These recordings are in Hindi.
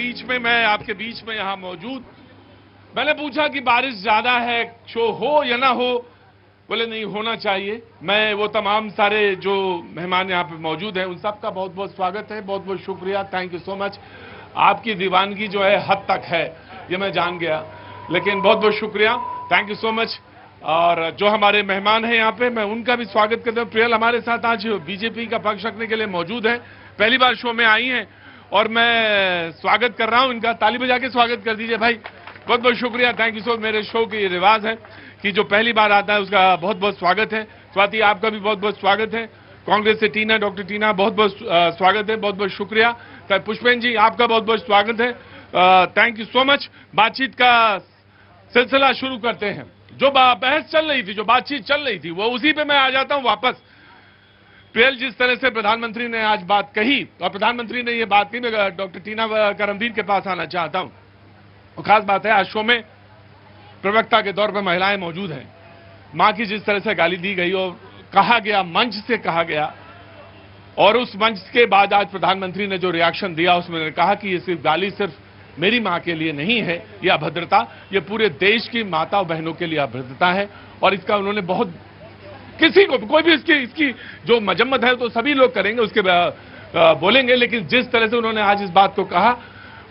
बीच में, मैं आपके बीच में यहां मौजूद। मैंने पूछा कि बारिश ज्यादा है, शो हो या ना हो, बोले नहीं होना चाहिए। मैं वो तमाम सारे जो मेहमान यहाँ पे मौजूद हैं उन सबका बहुत बहुत स्वागत है, बहुत बहुत शुक्रिया, थैंक यू सो मच। आपकी दीवानगी जो है हद तक है ये मैं जान गया, लेकिन बहुत बहुत शुक्रिया, थैंक यू सो मच। और जो हमारे मेहमान हैं यहाँ पे मैं उनका भी स्वागत करता हूँ। प्रियल हमारे साथ आज बीजेपी का पक्ष रखने के लिए मौजूद है, पहली बार शो में आई हैं और मैं स्वागत कर रहा हूँ इनका। ताली बजा के स्वागत कर दीजिए भाई, बहुत बहुत शुक्रिया, थैंक यू सो मच। मेरे शो की ये रिवाज है कि जो पहली बार आता है उसका बहुत बहुत स्वागत है। स्वाति आपका भी बहुत बहुत स्वागत है। कांग्रेस से टीना, डॉक्टर टीना बहुत बहुत स्वागत है, बहुत बहुत शुक्रिया। पुष्पेन जी आपका बहुत बहुत स्वागत है, थैंक यू सो मच। बातचीत का सिलसिला शुरू करते हैं। जो बहस चल रही थी, जो बातचीत चल रही थी, वो उसी पे मैं आ जाता हूं वापस। प्रियल, जिस तरह से प्रधानमंत्री ने आज बात कही और प्रधानमंत्री ने ये बात कही, मैं डॉक्टर टीना करमवीर के पास आना चाहता हूं। तो खास बात है आज शो में प्रवक्ता के तौर पर महिलाएं मौजूद हैं। मां की जिस तरह से गाली दी गई और कहा गया, मंच से कहा गया, और उस मंच के बाद आज प्रधानमंत्री ने जो रिएक्शन दिया उसमें कहा कि ये सिर्फ गाली सिर्फ मेरी मां के लिए नहीं है, ये अभद्रता, ये पूरे देश की माता और बहनों के लिए अभद्रता है। और इसका उन्होंने बहुत, किसी को कोई भी इसकी जो मजम्मत है तो सभी लोग करेंगे, उसके बोलेंगे, लेकिन जिस तरह से उन्होंने आज इस बात को कहा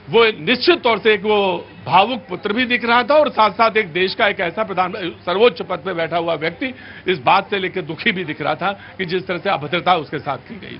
वो निश्चित तौर से एक वो भावुक पुत्र भी दिख रहा था और साथ साथ एक देश का एक ऐसा प्रधान सर्वोच्च पद पे बैठा हुआ व्यक्ति इस बात से लेकर दुखी भी दिख रहा था कि जिस तरह से अभद्रता उसके साथ की गई।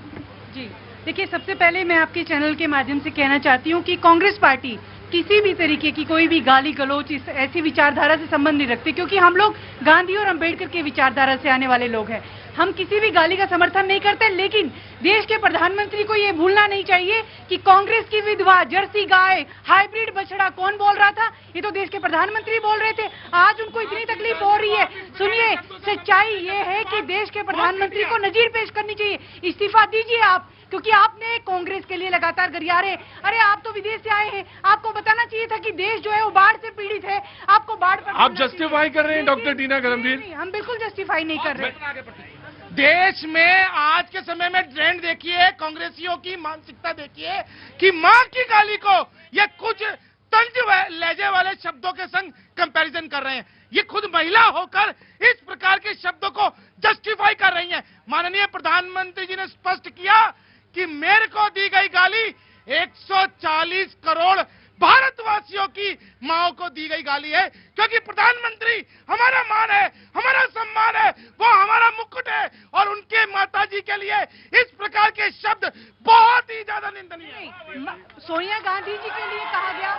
जी देखिए, सबसे पहले मैं आपके चैनल के माध्यम से कहना चाहती हूँ कि कांग्रेस पार्टी किसी भी तरीके की कोई भी गाली गलौच ऐसी विचारधारा से संबंध नहीं रखती, क्योंकि हम लोग गांधी और अंबेडकर के विचारधारा से आने वाले लोग हैं। हम किसी भी गाली का समर्थन नहीं करते, लेकिन देश के प्रधानमंत्री को ये भूलना नहीं चाहिए कि कांग्रेस की विधवा, जर्सी गाय, हाइब्रिड बछड़ा कौन बोल रहा था? ये तो देश के प्रधानमंत्री बोल रहे थे। आज उनको इतनी तकलीफ हो रही है। सुनिए, सच्चाई ये है कि देश के प्रधानमंत्री को नजीर पेश करनी चाहिए। इस्तीफा दीजिए आप, क्योंकि आपने कांग्रेस के लिए लगातार गरियारे, अरे आप तो विदेश से आए हैं, आपको बताना चाहिए था कि देश जो है वो बाढ़ से पीड़ित है। आपको बाढ़ पर आप जस्टिफाई कर रहे हैं डॉक्टर टीना करमवीर? हम बिल्कुल जस्टिफाई नहीं कर रहे। देश में आज के समय में ट्रेंड देखिए, कांग्रेसियों की मानसिकता देखिए कि मां की गाली को ये कुछ तंज लहजे वाले शब्दों के संग कंपैरिजन कर रहे हैं। ये खुद महिला होकर इस प्रकार के शब्दों को जस्टिफाई कर रही हैं। माननीय प्रधानमंत्री जी ने स्पष्ट किया कि मेरे को दी गई गाली 140 करोड़ भारतवासियों की माओ को दी गई गाली है, क्योंकि प्रधानमंत्री हमारा मान है, हमारा सम्मान है, वो हमारा मुकुट है, और उनके माताजी के लिए इस प्रकार के शब्द बहुत ही ज्यादा निंदनीय है। सोनिया गांधी जी के लिए कहा गया,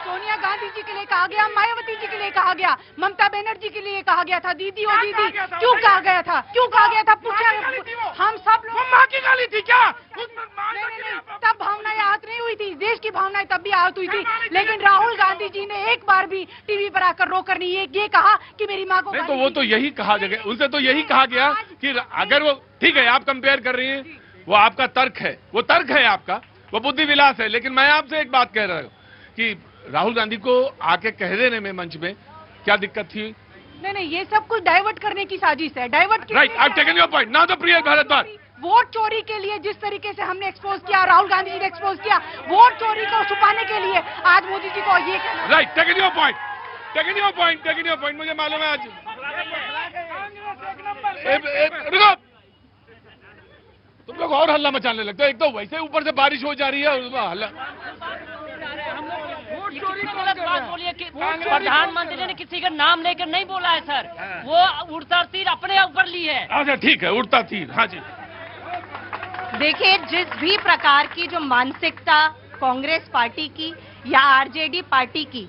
सोनिया गांधी जी के लिए कहा गया, मायावती जी के लिए कहा गया, ममता बनर्जी के लिए कहा गया था, दीदी ओ दीदी क्यों कहा गया था? क्यों कहा गया था? पूछा हम सब लोग। माँ की गाली थी क्या? नहीं, तब भावनाएं आहत नहीं हुई थी, देश की भावनाएं तब भी आहत हुई थी, लेकिन राहुल गांधी जी ने एक बार भी टीवी पर आकर रोकर नहीं ये कहा कि मेरी माँ को। नहीं तो वो तो यही कहा गया, उनसे तो यही कहा गया कि अगर वो, ठीक है आप कंपेयर कर रही हैं, वो आपका तर्क है, वो तर्क है आपका, वो बुद्धि विलास है, लेकिन मैं आपसे एक बात कह रहा हूँ कि राहुल गांधी को आके कह देने में मंच में क्या दिक्कत थी? नहीं, ये सब कुछ डाइवर्ट करने की साजिश है, divert. Right, I have taken your point now. The Priyal Bhardwaj, vote चोरी के लिए जिस तरीके से हमने एक्सपोज किया, राहुल गांधी जी ने एक्सपोज किया, वोट चोरी को छुपाने के लिए आज मोदी जी को ये कहना। Right, taken your point, taken your point, taken your point. मुझे मालूम है आज रुको, तुम लोग और हल्ला मचाने लगते हो। एक तो वैसे ऊपर से बारिश हो जा रही है और उसमें हल्ला। बात बोलिए कि प्रधानमंत्री ने किसी का नाम लेकर नहीं बोला है सर, वो उड़ता तीर अपने ऊपर ली है। अच्छा ठीक है, उड़ता तीर, हाँ जी। देखिए, जिस भी प्रकार की जो मानसिकता कांग्रेस पार्टी की या आरजेडी पार्टी की,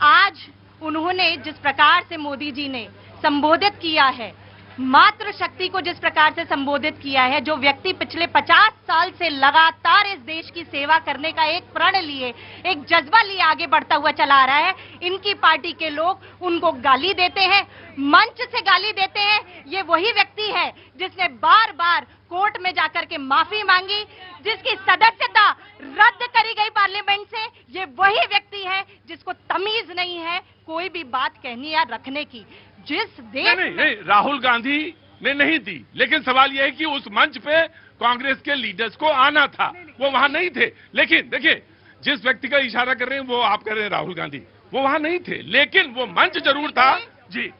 आज उन्होंने जिस प्रकार से मोदी जी ने संबोधित किया है, मातृ शक्ति को जिस प्रकार से संबोधित किया है, जो व्यक्ति पिछले 50 साल से लगातार इस देश की सेवा करने का एक प्रण लिए, एक जज्बा लिए आगे बढ़ता हुआ चला रहा है, इनकी पार्टी के लोग उनको गाली देते हैं, मंच से गाली देते हैं। ये वही व्यक्ति है जिसने बार बार कोर्ट में जाकर के माफी मांगी, जिसकी सदस्यता रद्द करी गई पार्लियामेंट से। ये वही व्यक्ति है जिसको तमीज नहीं है कोई भी बात कहनी या रखने की। जिस देश नहीं, राहुल गांधी ने नहीं दी, लेकिन सवाल यह है कि उस मंच पे कांग्रेस के लीडर्स को आना था, वो वहां नहीं थे। लेकिन देखिए, जिस व्यक्ति का इशारा कर रहे हैं वो आप कह रहे हैं राहुल गांधी, वो वहां नहीं थे, लेकिन वो मंच जरूर था। जी